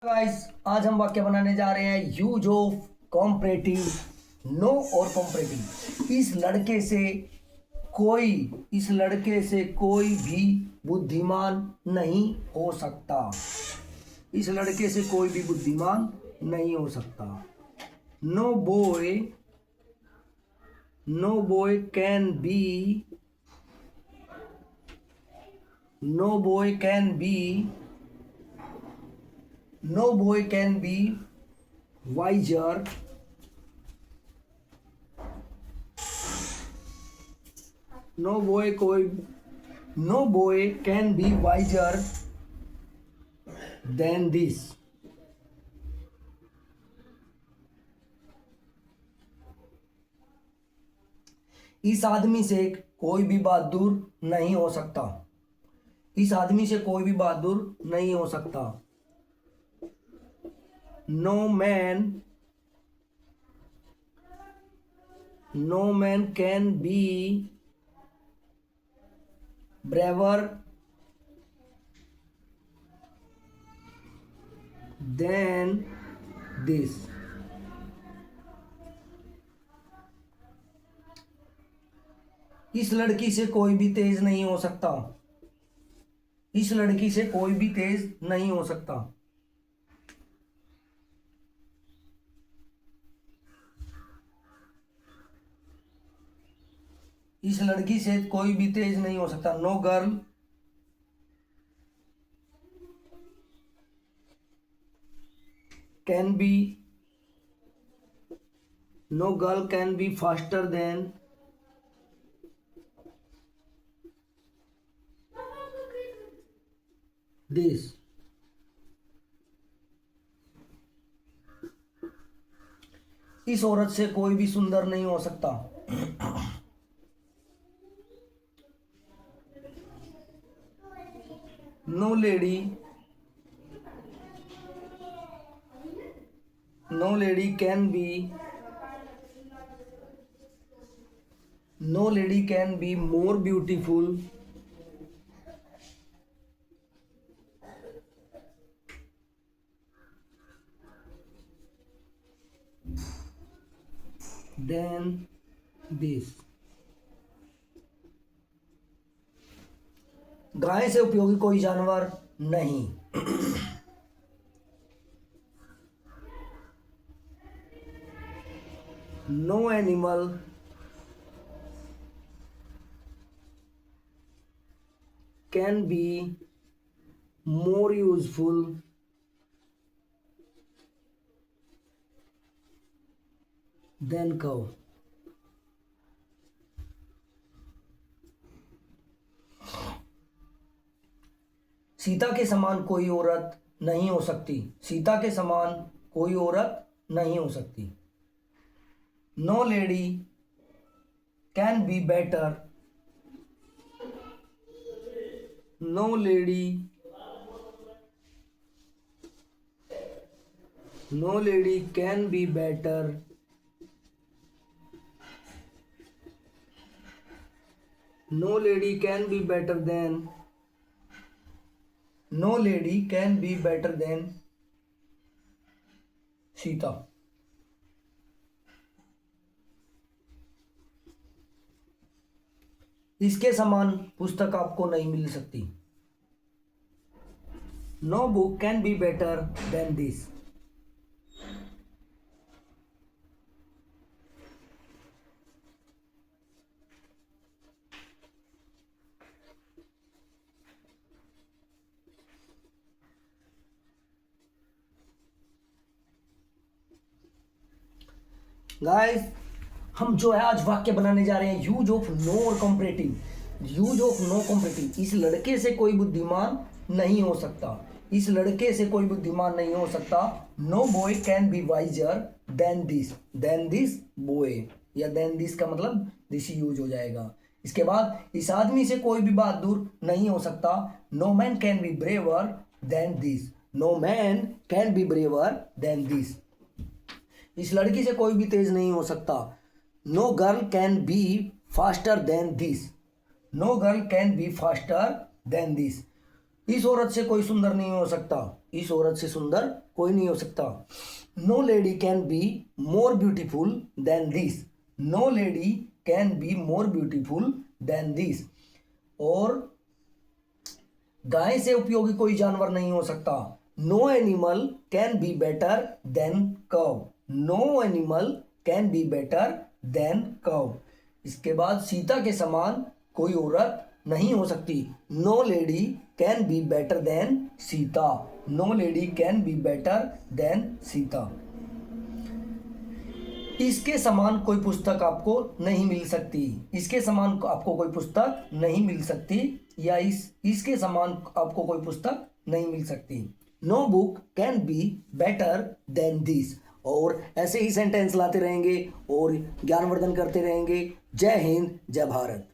Guys, आज हम वाक्य बनाने जा रहे हैं यूज ऑफ कॉम्परेटिव नो और कॉम्परेटिव। इस लड़के से कोई भी बुद्धिमान नहीं हो सकता। इस लड़के से कोई भी बुद्धिमान नहीं हो सकता। No boy can be no boy can be No boy can be wiser no boy can be wiser than this. इस आदमी से कोई भी बहादुर नहीं हो सकता। इस आदमी से कोई भी बहादुर नहीं हो सकता। No man can be braver than this. इस लड़की से कोई भी तेज नहीं हो सकता। इस लड़की से कोई भी तेज नहीं हो सकता। इस लड़की से कोई भी तेज नहीं हो सकता। No girl can be faster than this. इस औरत से कोई भी सुंदर नहीं हो सकता। No lady can be more beautiful than this. गाय से उपयोगी कोई जानवर नहीं। No animal can be more useful than cow. Sita के समान कोई औरत नहीं हो सकती। सीता के समान कोई औरत नहीं हो सकती। No lady can be better no lady can be better no lady can be better than No lady can be better than Sita. इसके समान पुस्तक आपको नहीं मिल सकती। No book can be better than this. Guys, हम जो है आज वाक्य बनाने जा रहे हैं यूज ऑफ नो और comparative. Use of no comparative. इस लड़के से कोई बुद्धिमान नहीं हो सकता। इस लड़के से कोई बुद्धिमान नहीं हो सकता। No boy can be wiser than this boy, या देन दिस का मतलब दिस यूज हो जाएगा। इसके बाद इस आदमी से कोई भी बहादुर नहीं हो सकता। No man can be braver than this. No man can be braver than this. इस लड़की से कोई भी तेज नहीं हो सकता। No girl can be faster than this. No girl can be faster than this. इस औरत से कोई सुंदर नहीं हो सकता। इस औरत से सुंदर कोई नहीं हो सकता। No lady can be more beautiful than this, no lady can be more beautiful than this. और गाय से उपयोगी कोई जानवर नहीं हो सकता। No animal can be better than cow, no animal can be better than cow. इसके बाद सीता के समान कोई औरत नहीं हो सकती। No lady can be better than Sita, no lady can be better than Sita. इसके समान कोई पुस्तक आपको नहीं मिल सकती, इसके समान आपको कोई पुस्तक नहीं मिल सकती, या इसके समान आपको कोई पुस्तक नहीं मिल सकती। No book can be better than this. और ऐसे ही सेंटेंस लाते रहेंगे और ज्ञानवर्धन करते रहेंगे। जय हिंद, जय भारत।